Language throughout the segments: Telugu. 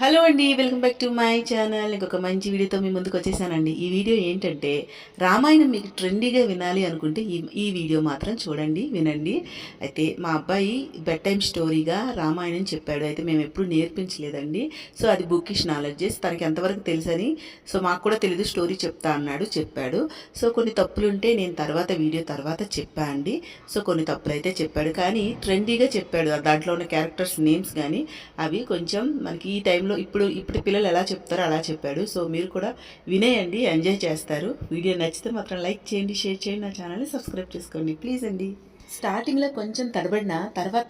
హలో అండి, welcome back to my channel. ఇంకొక మంచి వీడియోతో మీ ముందుకు వచ్చేసానండి. ఈ వీడియో ఏంటంటే, రామాయణం మీకు ట్రెండీగా వినాలి అనుకుంటే ఈ వీడియో మాత్రం చూడండి, వినండి. అయితే మా అబ్బాయి బెడ్ టైమ్ స్టోరీగా రామాయణం చెప్పాడు. అయితే మేము ఎప్పుడు నేర్పించలేదండి. సో అది బుకిష్ నాలెడ్జెస్, తనకి ఎంతవరకు తెలుసని. సో మాకు కూడా తెలీదు, స్టోరీ చెప్తా అన్నాడు, చెప్పాడు. సో కొన్ని తప్పులుంటే నేను వీడియో తర్వాత చెప్పా అండి. సో కొన్ని తప్పులు అయితే చెప్పాడు, కానీ ట్రెండీగా చెప్పాడు. దాంట్లో ఉన్న క్యారెక్టర్స్ నేమ్స్ కానీ అవి కొంచెం మనకి ఈ టైం ఇప్పుడు పిల్లలు ఎలా చెప్తారో అలా చెప్పాడు. సో మీరు కూడా వినేయండి, ఎంజాయ్ చేస్తారు. వీడియో నచ్చితే మాత్రం లైక్ చేయండి, షేర్ చేయండి, నా ఛానల్ని సబ్స్క్రైబ్ చేసుకోండి ప్లీజ్ అండి. స్టార్టింగ్లో కొంచెం తడబడిన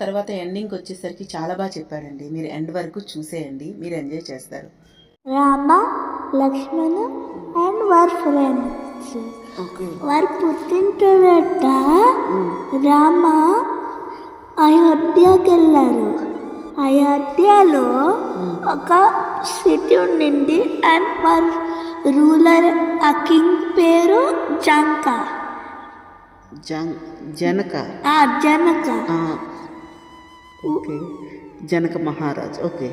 తర్వాత ఎండింగ్కి వచ్చేసరికి చాలా బాగా చెప్పాడండి. మీరు ఎండ్ వరకు చూసేయండి, మీరు ఎంజాయ్ చేస్తారు. రామ, లక్ష్మణ అండ్ వారి ఫ్రెండ్స్ వారు పుట్టింటారట. రామ అయోధ్యకి వెళ్ళారు. అయోధ్యలో ఒక సిటీ ఉండింది అండ్ వారి రూలర్ ఆ కింగ్ పేరు జనక. జనక మహారాజ్. ఓకే,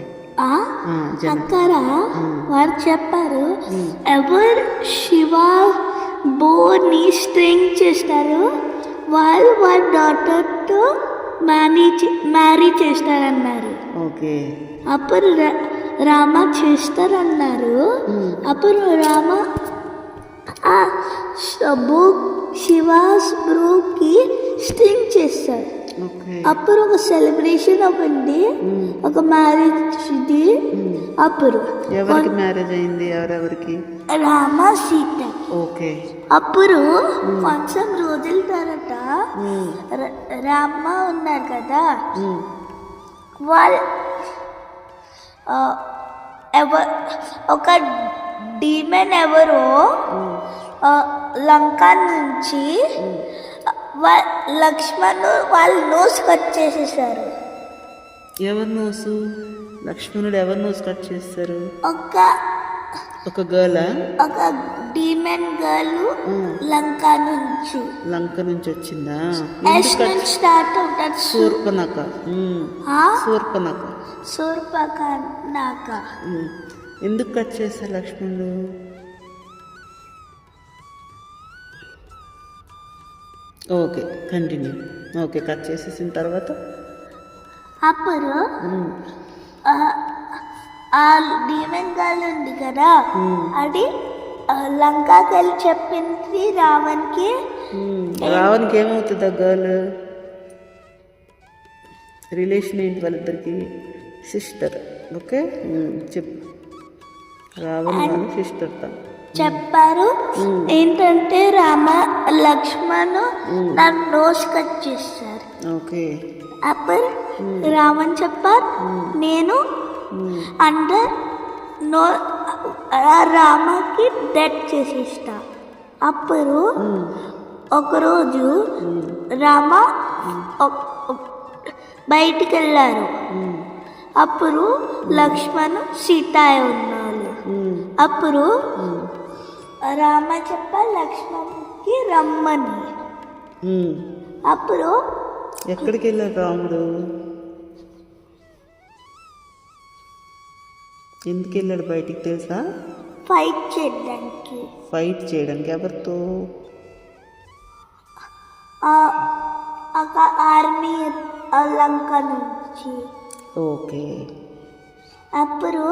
అక్కడ వారు చెప్పారు, ఎవరు శివ బోని స్ట్రింగ్ చేస్తారు వాళ్ళు వారి డాటర్తో మ్యారీ చేస్తారన్నారు. ఓకే, అప్పుడు రామ చేస్తారన్నారు. అప్పుడు రామ శివాస్ బ్రూకి స్ట్రింగ్ చేస్తారు. అప్పుడు ఒక సెలబ్రేషన్ అవ్వండి, ఒక మ్యారేజ్. అప్పుడు ఎవరికి మ్యారేజ్ అయింది? ఎవరెవరికి? రామ సీత. ఓకే, అప్పుడు కొంచెం రోజుల తర్వాత రామ ఉన్నారు కదా, వాళ్ళు ఒక డీమన్ ఎవరో లంక నుంచి లక్ష్మణ్ వాళ్ళ నోస్ కట్ చేసేసారు. ఎవరి నోసు? లక్ష్మణుడు ఎవరి నోస్ కట్ చేస్తారు? ఒక డీమన్ గర్ల్ లంక నుంచి వచ్చిందా? స్టార్ట్ అవుతారు. శూర్పణఖ ఎందుకు కట్ చేస్తారు లక్ష్మణుడు? Okay, continue. ఓకే, కట్ చేసేసిన తర్వాత అప్పుడు ఆ డీమన్ గర్ల్ ఉంది కదా, అది లంకాకి వెళ్ళి చెప్పింది రావణ్కి. ఏమవుతుంది? ఆ గర్ల్ రిలేషన్ ఏంటి వాళ్ళిద్దరికి? సిస్టర్. ఓకే, చెప్పు. రావణ్ సిస్టర్ చెప్పారు ఏంటంటే లక్ష్మణ్ నా నోస్ కట్ చేస్తారు. ఓకే, అప్పుడు రావణ్ చెప్పారు, నేను అండర్ రామకి డెత్ చేసేస్తా. అప్పుడు ఒకరోజు రామ బయటికి వెళ్ళారు. అప్పుడు లక్ష్మణ్ సీత ఉన్నారు. అప్పుడు రామ చెప్పారు లక్ష్మణ్కి రమ్మని. అప్పుడు ఎక్కడికి వెళ్ళారు రాముడు? ఎందుకు వెళ్ళాడు బయటికి తెలుసా? ఫైట్ చేయడానికి. ఎవరితో? ఆర్మీ లంక నుంచి. ఓకే, అప్పుడు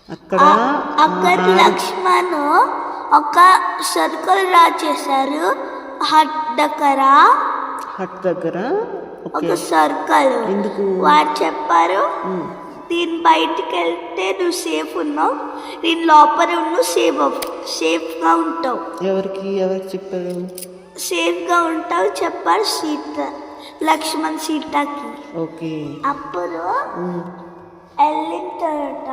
అక్కడ లక్ష్మణ్ ఒక సర్కిల్ డ్రా చేశారు. హట్ దగ్గర ఒక సర్కిల్. వారు చెప్పారు, దీని బయటికి వెళ్తే నువ్వు సేఫ్ ఉన్నావు, దీని లోపల నువ్వు సేఫ్గా ఉంటావు. ఎవరు చెప్పారు? సేఫ్గా ఉంటావు చెప్పారు లక్ష్మణ్ సీతకి. ఓకే, అప్పుడు వెళ్ళిన తర్వాత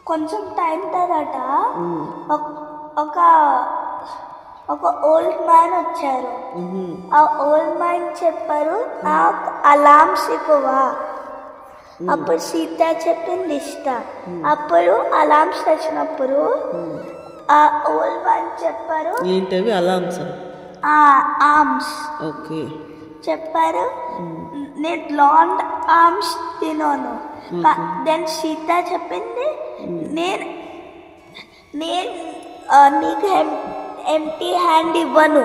కొంచెం టైం తర్వాత ఒక ఓల్డ్ మ్యాన్ వచ్చారు. ఆ ఓల్డ్ మ్యాన్ చెప్పారు, నాకు అలామ్స్ ఇవ్వవా? అప్పుడు సీత చెప్పింది ఇస్తా. అప్పుడు అలామ్స్ వచ్చినప్పుడు ఆ ఓల్డ్ మ్యాన్ చెప్పారు, ఏంటవి అలామ్స్? ఆర్మ్స్. ఓకే, చెప్పారు, నేను లాంగ్ ఆర్మ్స్ తినను, దెన్ సీత చెప్పింది నేను నేను నీకు ఎంటీ హ్యాండ్ ఇవ్వను.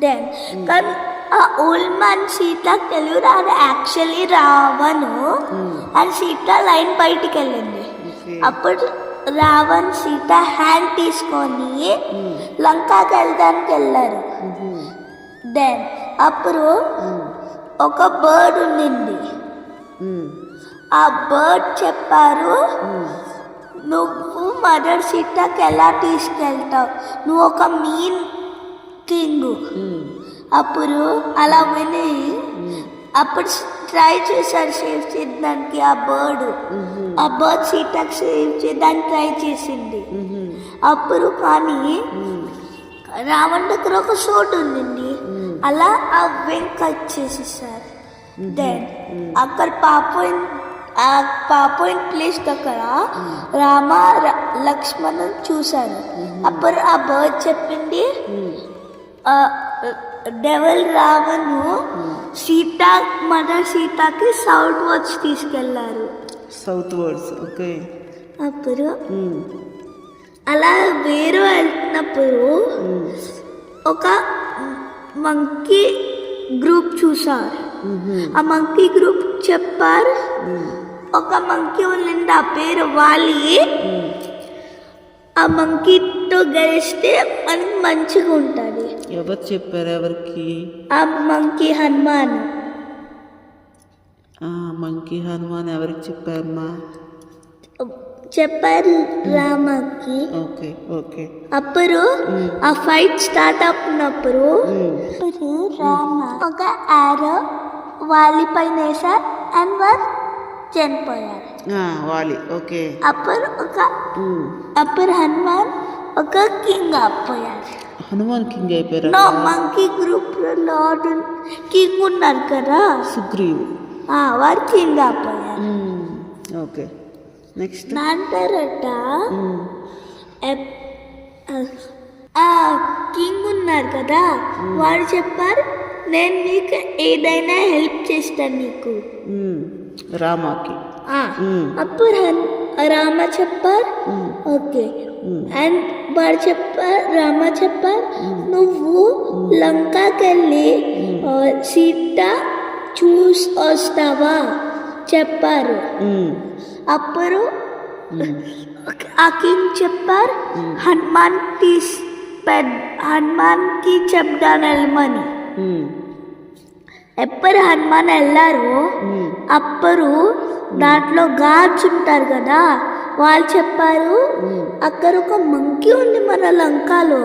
దెన్ కానీ ఆ ఓల్డ్ మ్యాన్ సీతకు తెలియదు అది యాక్చువల్లీ రావణు. అండ్ సీత లైన్ బయటికి వెళ్ళింది. అప్పుడు రావణ్ సీత హ్యాండ్ తీసుకొని లంకాకి వెళ్ళడానికి వెళ్ళారు. దెన్ అప్పుడు ఒక బర్డ్ ఉండింది. ఆ బర్డ్ చెప్పారు నువ్వు మదర్ సీతకి ఎలా తీసుకెళ్తావు, నువ్వు ఒక మీన్ కింగ్. అప్పుడు అలా విని అప్పుడు ట్రై చేశారు సేవ్ చేయడానికి. ఆ బర్డ్ సీతకి సేవ్ చేయడానికి ట్రై చేసింది. అప్పుడు కానీ రావణ్ దగ్గర ఒక షోట్ ఉండింది. అలా ఆ వింగ్ కట్ చేసేసారు. దెన్ అక్కడ పాపోయిన్ ప్లేస్ దగ్గర రామ లక్ష్మణ్ చూశారు. అప్పుడు ఆ బర్డ్ చెప్పింది డెవల్ రావణు మదర్ సీతకి సౌత్ వర్డ్స్ తీసుకెళ్లారు. South words okay. అప్పుడు అలా వేరు వెళ్తున్నప్పుడు ఒక మంకీ గ్రూప్ చూసారు. ఆ మంకీ గ్రూప్ చెప్పారు ఒక మంకీ ఉండింది ఆ పేరు వాలి. ఆ మంకీతో గెలిస్తే మనకి మంచిగా ఉంటుంది. ఎవరు చెప్పారు ఎవరికి? ఆ మంకీ హనుమాన్. మంకీ హనుమాన్ ఎవరికి చెప్పారమ్మా? చెప్పారు రామకి. Okay okay. అప్పుడు ఆ ఫైట్ స్టార్ట్ అవుతున్నప్పుడు రామ ఒక ఆరో వాలి పైన వేసారు అండ్ వారు చనిపోయారు. వాలి ఓకే. అప్పుడు హనుమాన్ ఒక కింగ్ అయిపోయారు. హనుమాన్ కింగ్ అయిపోయారు. మంకీ గ్రూప్ లార్డ్ కింగ్ ఉన్నారు కదా సుగ్రీవ్, వారు కింగ్ అయిపోయారు. ఓకే నెక్స్ట్ నాంటారట కింగ్ ఉన్నారు కదా వాడు చెప్పారు నేను నీకు ఏదైనా హెల్ప్ చేస్తాను నీకు రామాకి. అప్పుడు రామ చెప్పారు ఓకే. అండ్ వాడు రామ చెప్పారు నువ్వు లంకాకి వెళ్ళి సీత చూసి వస్తావా చెప్పారు. అప్పుడు ఆ కింగ్ చెప్పారు హనుమాన్కి చెప్తాను వెళ్ళమని. ఎప్పుడు హనుమాన్ వెళ్ళారు అప్పుడు దాంట్లో గార్డ్స్ ఉంటారు కదా వాళ్ళు చెప్పారు అక్కడ ఒక మంకీ ఉంది మన లంకాలో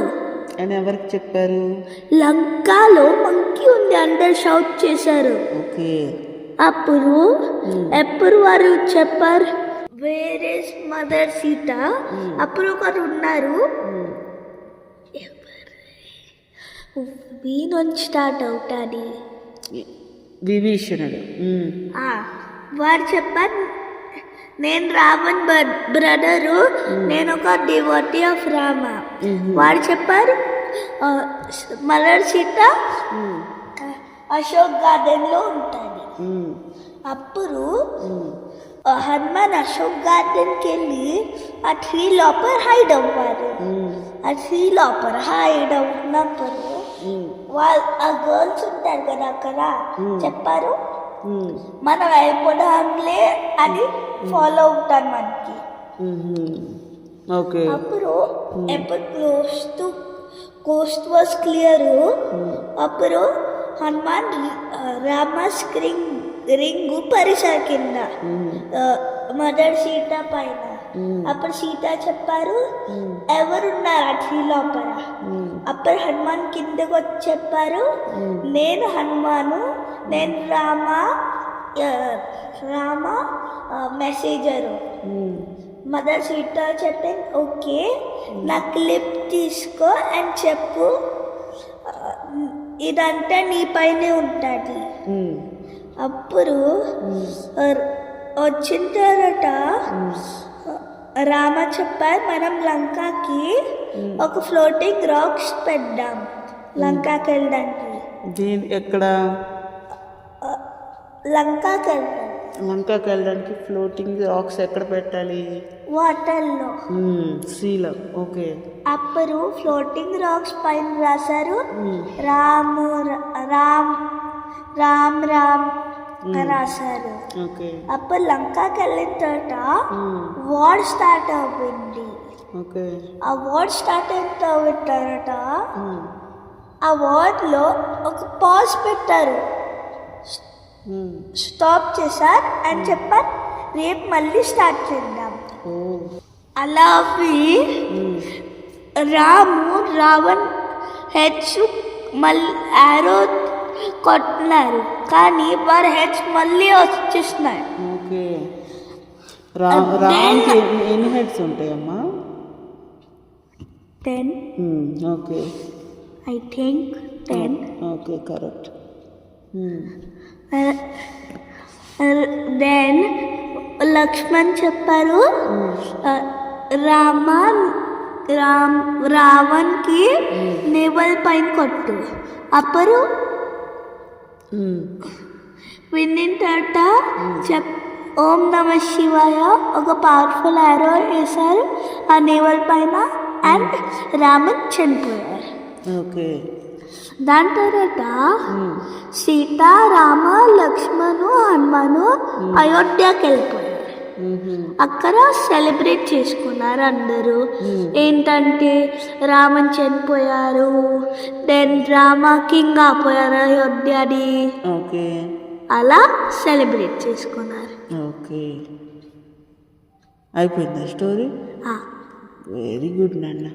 అని. ఎవరికి చెప్పారు? లంకాలో మంకీ ఉంది అందరు షౌట్ చేశారు. ఓకే. అప్పుడు ఎప్పుడు వారు చెప్పారు వేర్ ఇస్ మదర్ సీత. అప్పుడు ఒకరు ఉన్నారు నుంచి స్టార్ట్ అవుతుంది విభీషణుడు. వారు చెప్పారు నేను రావణ్ బ్రదరు, నేను ఒక డివోటీ ఆఫ్ రామ. వారు చెప్పారు మదర్ సీత అశోక్ గార్డెన్ లో ఉంటుంది. అప్పుడు హనుమాన్ అశోక్ గార్డెన్కి వెళ్ళి ఆ ట్రీ లోపల హైడ్ అవ్వారు. ఆ ట్రీ లోపల హైడ్ అవుతున్నప్పుడు ఆ గర్ల్స్ ఉంటారు కదా అక్కడ చెప్పారు మనం వెళ్ళిపోవడంలే అని ఫాలో అవుతాను మనకి. అప్పుడు ఎప్పుడు కోస్ట్ వాస్ క్లియర్. అప్పుడు హనుమాన్ రామ రింగు పరిసర కింద మదర్ సీత పైన. అప్పుడు సీత చెప్పారు ఎవరున్నారు ఆ ట్రీ లోపల. అప్పుడు హనుమాన్ కిందకు వచ్చి చెప్పారు నేను హనుమాను, నేను రామ మెసేజరు. మదర్ సీత చెప్పింది ఓకే నా క్లిప్ తీసుకో అని చెప్పు ఇదంతా నీ పైనే ఉంటుంది. అప్పుడు వచ్చిన తర్వాత రామ చెప్పారు మనం లంకాకి ఒక ఫ్లోటింగ్ రాక్స్ పెడదాం లంకాకి వెళ్ళడానికి. ఎక్కడ? లంకాకి వెళ్తాం. లంకకి వెళ్ళడానికి ఫ్లోటింగ్ రాక్స్ ఎక్కడ పెట్టాలి? వాటర్లో. సీలో. ఓకే. అప్పుడు ఫ్లోటింగ్ రాక్స్ పైన రాశారు రాము రామ్ రామ్ రామ్ రాశారు. ఓకే. అప్పుడు లంకకి వెళ్ళిన తర్వాత వార్ స్టార్ట్ అవ్వింది. ఓకే. ఆ వార్ స్టార్ట్ అయిన తర్వాత ఆ వార్లో ఒక పాజ్ పెట్టారు, స్టాప్ చేశారు అని చెప్పారు, రేపు మళ్ళీ స్టార్ట్ చేద్దాం. అలా రాము రావణ్ హెడ్స్ మళ్ళీ ఆరో కొట్టినారు, కానీ వారి హెడ్స్ మళ్ళీ వచ్చేసినాయి. ఓకే. రావణ్కి ఎన్ని హెడ్స్ ఉంటాయమ్మా? 10. Okay. I think 10. Okay, correct. Then Lakshman చెప్పారు రావణ్కి నేవల్ పైన కొట్టు. అప్పుడు విన్నిన తర్వాత ఓం నమ శివాయ ఒక పవర్ఫుల్ ఆరో వేశారు ఆ నేవల్ పైన అండ్ రామన్ చనిపోయారు. ఓకే. దాని తర్వాత సీత రామ లక్ష్మణు హనుమాను అయోధ్యకి వెళ్ళిపోయారు. అక్కడ సెలబ్రేట్ చేసుకున్నారు అందరూ. ఏంటంటే రామన్ చనిపోయారు, దెన్ రామ కింగ్ అయిపోయారు అయోధ్యని. ఓకే. అలా సెలబ్రేట్ చేసుకున్నారు. ఓకే, అయిపోయిందా స్టోరీ? వెరీ గుడ్ నాన్న.